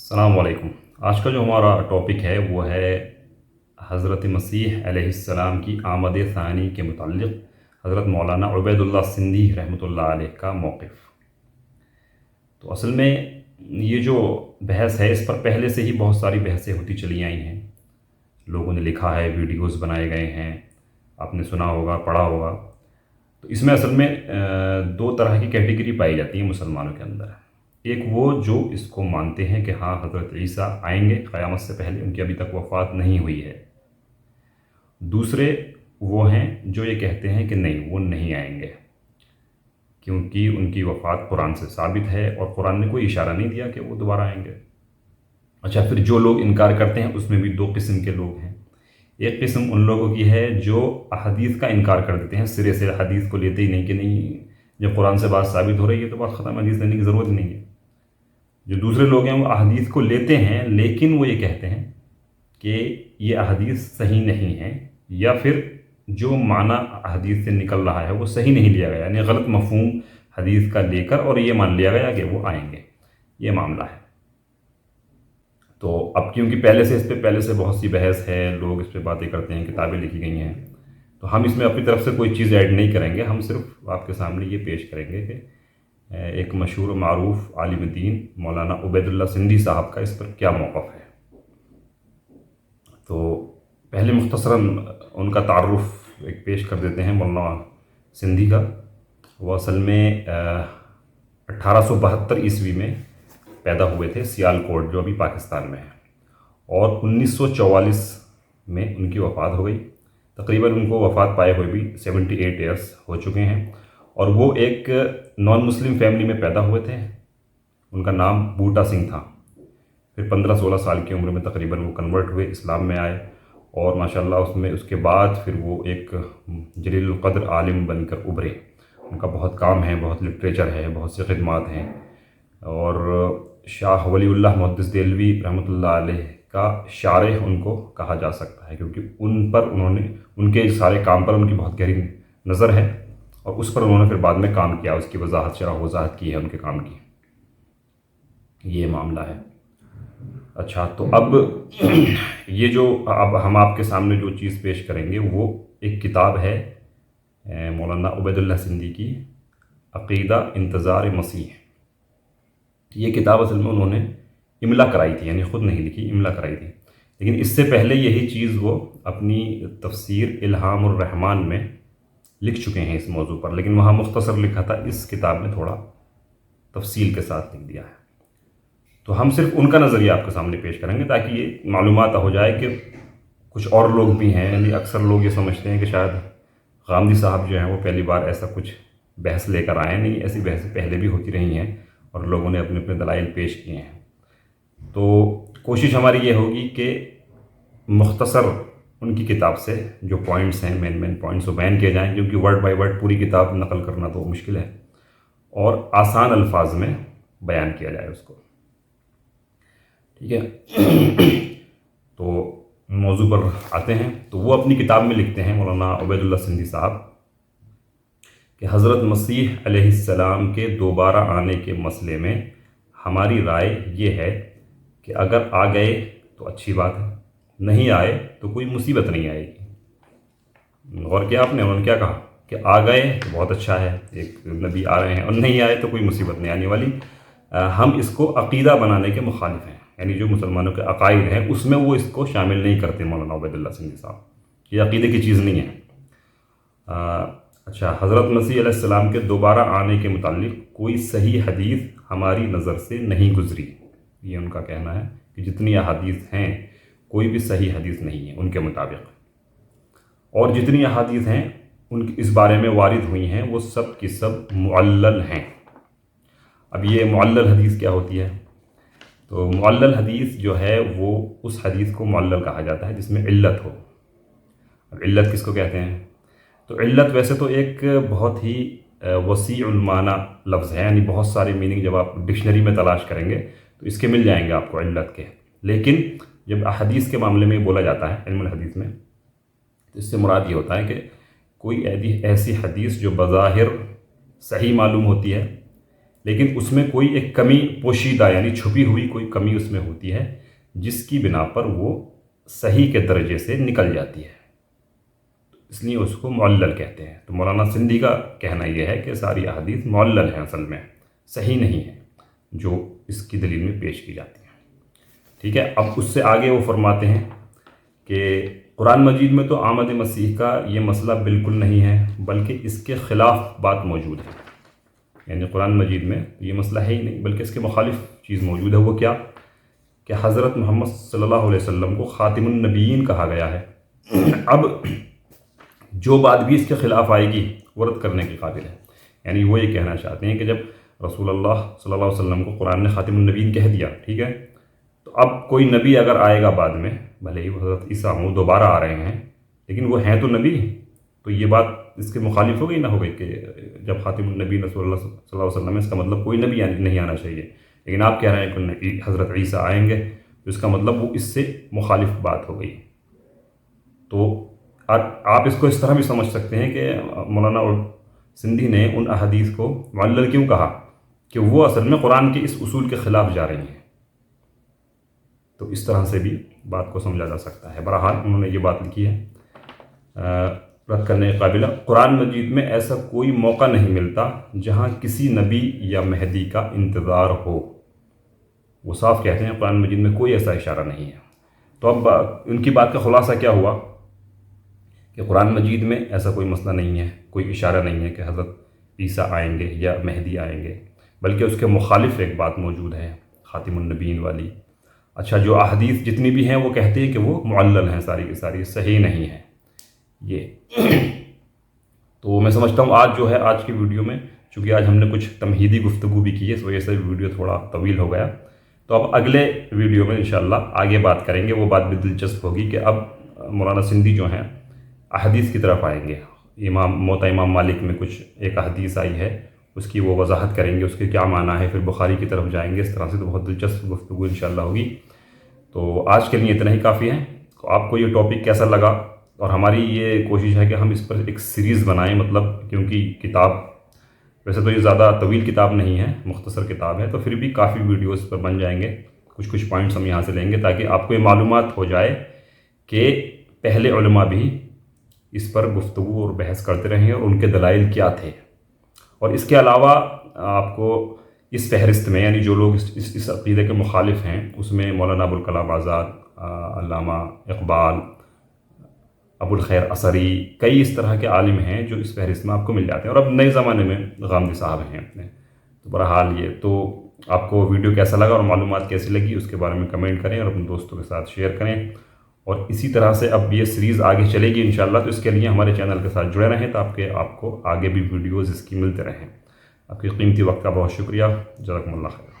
अस्सलाम वालेकुम। आज का जो हमारा टॉपिक है वो है हज़रत मसीह अलैहिस्सलाम की आमद सानी के मुताल्लिक़ हज़रत मौलाना उबैदुल्लाह सिंधी रहमतुल्लाह अलैह का मौक़िफ़। तो असल में ये जो बहस है इस पर पहले से ही बहुत सारी बहसें होती चली आई हैं। लोगों ने लिखा है, वीडियोस बनाए गए हैं, आपने सुना होगा, पढ़ा होगा। तो इसमें असल में दो तरह की कैटेगरी पाई जाती है मुसलमानों के अंदर। एक वो जो इसको मानते हैं कि हाँ हज़रत ईसा आएंगे क़यामत से पहले, उनकी अभी तक वफ़ात नहीं हुई है। दूसरे वो हैं जो ये कहते हैं कि नहीं, वो नहीं आएंगे क्योंकि उनकी वफ़ात कुरान से साबित है और कुरान ने कोई इशारा नहीं दिया कि वो दोबारा आएंगे। अच्छा, फिर जो लोग इनकार करते हैं उसमें भी दो किस्म के लोग हैं। एक किस्म उन लोगों की है जो अहदीस का इनकार कर देते हैं, सिरे से हदीस को लेते ही नहीं कि नहीं, जब कुरान से बात साबित हो रही है तो बात ख़त्म, हदीस लेने की ज़रूरत नहीं है। जो दूसरे लोग हैं वो अहदीस को लेते हैं लेकिन वो ये कहते हैं कि ये अहदीस सही नहीं है, या फिर जो माना हदीस से निकल रहा है वो सही नहीं लिया गया, यानी गलत मफहूम हदीस का लेकर और ये मान लिया गया कि वो आएंगे। ये मामला है। तो अब क्योंकि पहले से बहुत सी बहस है, लोग इस पर बातें करते हैं, किताबें लिखी गई हैं, तो हम इसमें अपनी तरफ से कोई चीज़ ऐड नहीं करेंगे। हम सिर्फ आपके सामने ये पेश करेंगे कि एक मशहूर मारूफ आलिम दीन मौलाना उबैदुल्लाह सिंधी साहब का इस पर क्या मौक़िफ़ है। तो पहले मुख्तसरन उनका तारुफ़ एक पेश कर देते हैं मौलाना सिंधी का। वो असल में 1872 ईस्वी में पैदा हुए थे, सियालकोट जो अभी पाकिस्तान में है, और 1944 में उनकी वफ़ात हो गई। तकरीबन उनको वफ़ात पाए हुए भी 78 ईयर्स हो चुके हैं। और वो एक नॉन मुस्लिम फैमिली में पैदा हुए थे। उनका नाम बूटा सिंह था। फिर 15-16 साल की उम्र में तकरीबन वो कन्वर्ट हुए, इस्लाम में आए, और माशाल्लाह उसके बाद फिर वो एक जलील क़द्र आलिम बनकर उभरे। उनका बहुत काम है, बहुत लिटरेचर है, बहुत से ख़िदमात हैं। और शाह वलीउल्लाह मुहद्दिस देलवी रहमतुल्लाह अलैह का शारिह उनको कहा जा सकता है, क्योंकि उनके सारे काम पर उनकी बहुत गहरी नज़र है, और उस पर उन्होंने फिर बाद में काम किया, उसकी वजाहत की है उनके काम की। ये मामला है। अच्छा, तो अब ये जो अब हम आपके सामने जो चीज़ पेश करेंगे वो एक किताब है मौलाना उबैदुल्लाह सिंधी की, अक़ीदा इंतज़ार मसीह। ये किताब असल में उन्होंने इमला कराई थी, यानी ख़ुद नहीं लिखी, इमला कराई थी। लेकिन इससे पहले यही चीज़ वो अपनी तफ़सीर इल्हामुर रहमान में लिख चुके हैं इस मौजू पर, लेकिन वहाँ मुख्तसर लिखा था, इस किताब में थोड़ा तफसील के साथ लिख दिया है। तो हम सिर्फ उनका नज़रिया आपके सामने पेश करेंगे ताकि ये मालूमात हो जाए कि कुछ और लोग भी हैं। यानी अक्सर लोग ये समझते हैं कि शायद गामदी साहब जो हैं वो पहली बार ऐसा कुछ बहस लेकर आए। नहीं, ऐसी बहसें पहले भी होती रही हैं और लोगों ने अपने अपने दलाइल पेश किए हैं। तो कोशिश हमारी ये होगी कि मुख्तसर उनकी किताब से जो पॉइंट्स हैं, मेन पॉइंट्स वो बयान किए जाएँ, क्योंकि वर्ड बाय वर्ड पूरी किताब नकल करना तो मुश्किल है, और आसान अल्फाज में बयान किया जाए उसको। ठीक है। तो मौजू पर आते हैं। तो वो अपनी किताब में लिखते हैं मौलाना उबैदुल्लाह सिंधी साहब कि हज़रत मसीह अलैहिस्सलाम के दोबारा आने के मसले में हमारी राय ये है कि अगर आ गए तो अच्छी बात है, नहीं आए तो कोई मुसीबत नहीं आएगी। और क्या उन्होंने क्या कहा कि आ गए तो बहुत अच्छा है, एक नबी आ रहे हैं, और नहीं आए तो कोई मुसीबत नहीं आने वाली। हम इसको अक़ीदा बनाने के मुखालिफ हैं, यानी जो मुसलमानों के अक़ाइद हैं उसमें वो इसको शामिल नहीं करते मौलाना उबैदुल्लाह सिंधी साहब। ये अक़ीदे की चीज़ नहीं है। अच्छा, हज़रत मसीह अलैहिस्सलाम के दोबारा आने के मुताल्लिक़ कोई सही हदीस हमारी नज़र से नहीं गुज़री। ये उनका कहना है कि जितनी अहादीस हैं कोई भी सही हदीस नहीं है उनके मुताबिक, और जितनी अहादीस हैं उनकी इस बारे में वारिद हुई हैं वो सब की सब मुअल्लल हैं। अब ये मुअल्लल हदीस क्या होती है? तो मुअल्लल हदीस जो है वो उस हदीस को मुअल्लल कहा जाता है जिसमें इल्लत हो। अब इल्लत किसको कहते हैं? तो इल्लत वैसे तो एक बहुत ही वसीउल माना लफ्ज़ है, यानी बहुत सारे मीनिंग जब आप डिक्शनरी में तलाश करेंगे तो इसके मिल जाएंगे आपको इल्लत के। लेकिन जब हदीस के मामले में बोला जाता है इल्मुल हदीस में, तो इससे मुराद ये होता है कि कोई ऐसी हदीस जो बज़ाहिर सही मालूम होती है, لیکن اس میں کوئی ایک کمی پوشیدہ یعنی چھپی ہوئی کوئی کمی اس میں ہوتی ہے جس کی بنا پر وہ صحیح کے درجے سے نکل جاتی ہے، اس لیے اس کو معلل کہتے ہیں۔ تو مولانا سندھی کا کہنا یہ ہے کہ ساری احادیث معلل ہیں، اصل میں صحیح نہیں ہیں جو اس کی دلیل میں پیش کی جاتی ہیں۔ ٹھیک ہے، اب اس سے آگے وہ فرماتے ہیں کہ قرآن مجید میں تو آمد مسیح کا یہ مسئلہ بالکل نہیں ہے، بلکہ اس کے خلاف بات موجود ہے۔ یعنی قرآن مجید میں یہ مسئلہ ہے ہی نہیں، بلکہ اس کے مخالف چیز موجود ہے۔ وہ کیا؟ کہ حضرت محمد صلی اللہ علیہ وسلم کو خاتم النبیین کہا گیا ہے۔ اب جو بات بھی اس کے خلاف آئے گی وہ رد کرنے کے قابل ہے۔ یعنی وہ یہ کہنا چاہتے ہیں کہ جب رسول اللہ صلی اللہ علیہ وسلم کو قرآن نے خاتم النبیین کہہ دیا، ٹھیک ہے، تو اب کوئی نبی اگر آئے گا بعد میں، بھلے ہی وہ حضرت عیسیٰ وہ دوبارہ آ رہے ہیں، لیکن وہ ہیں تو نبی، تو یہ بات اس کے مخالف ہو گئی نہ ہو گئی کہ جب خاتم النبی رسول اللہ صلی اللہ علیہ وسلم ہے، اس کا مطلب کوئی نبی نہیں آنا چاہیے، لیکن آپ کہہ رہے ہیں کہ حضرت عیسیٰ آئیں گے، تو اس کا مطلب وہ اس سے مخالف بات ہو گئی۔ تو آپ اس کو اس طرح بھی سمجھ سکتے ہیں کہ مولانا سندھی نے ان احادیث کو معلل کیوں کہا کہ وہ اصل میں قرآن کے اس اصول کے خلاف جا رہی ہیں۔ تو اس طرح سے بھی بات کو سمجھا جا سکتا ہے۔ بہرحال انہوں نے یہ بات لکھی ہے رد کرنے کے قابل۔ قرآن مجید میں ایسا کوئی موقع نہیں ملتا جہاں کسی نبی یا مہدی کا انتظار ہو۔ وہ صاف کہتے ہیں قرآن مجید میں کوئی ایسا اشارہ نہیں ہے۔ تو اب ان کی بات کا خلاصہ کیا ہوا کہ قرآن مجید میں ایسا کوئی مسئلہ نہیں ہے، کوئی اشارہ نہیں ہے کہ حضرت عیسیٰ آئیں گے یا مہدی آئیں گے، بلکہ اس کے مخالف ایک بات موجود ہے خاتم النبیین والی۔ اچھا، جو احادیث جتنی بھی ہیں وہ کہتے ہیں کہ وہ معلل ہیں، ساری کی ساری صحیح نہیں ہیں یہ۔ تو میں سمجھتا ہوں آج جو ہے، آج کی ویڈیو میں چونکہ آج ہم نے کچھ تمہیدی گفتگو بھی کی ہے، اس وجہ سے ویڈیو تھوڑا طویل ہو گیا۔ تو اب اگلے ویڈیو میں انشاءاللہ آگے بات کریں گے، وہ بات بھی دلچسپ ہوگی کہ اب مولانا سندھی جو ہیں احادیث کی طرف آئیں گے۔ موطا امام مالک میں کچھ ایک حدیث آئی ہے، اس کی وہ وضاحت کریں گے، اس کے کیا معنی ہے، پھر بخاری کی طرف جائیں گے۔ اس طرح سے تو بہت دلچسپ گفتگو انشاءاللہ ہوگی۔ تو آج کے لیے اتنا ہی کافی ہے۔ تو آپ کو یہ ٹاپک کیسا لگا؟ اور ہماری یہ کوشش ہے کہ ہم اس پر ایک سیریز بنائیں، مطلب کیونکہ کتاب ویسے تو یہ زیادہ طویل کتاب نہیں ہے، مختصر کتاب ہے، تو پھر بھی کافی ویڈیوز پر بن جائیں گے۔ کچھ پوائنٹس ہم یہاں سے لیں گے تاکہ آپ کو یہ معلومات ہو جائے کہ پہلے علماء بھی اس پر گفتگو اور بحث کرتے رہے اور ان کے دلائل کیا تھے۔ اور اس کے علاوہ آپ کو اس فہرست میں، یعنی جو لوگ اس عقیدے کے مخالف ہیں، اس میں مولانا ابوالکلام آزاد، علامہ اقبال، ابو الخیر اثری، کئی اس طرح کے عالم ہیں جو اس فہرست میں آپ کو مل جاتے ہیں۔ اور اب نئے زمانے میں غامدی صاحب ہیں اپنے۔ تو بہرحال یہ تو آپ کو ویڈیو کیسا لگا اور معلومات کیسی لگی اس کے بارے میں کمنٹ کریں اور اپنے دوستوں کے ساتھ شیئر کریں۔ اور اسی طرح سے اب یہ سیریز آگے چلے گی انشاءاللہ، تو اس کے لیے ہمارے چینل کے ساتھ جڑے رہیں تاکہ آپ کو آگے بھی ویڈیوز اس کی ملتے رہیں۔ آپ کے قیمتی وقت کا بہت شکریہ، جزاکم اللہ خیر۔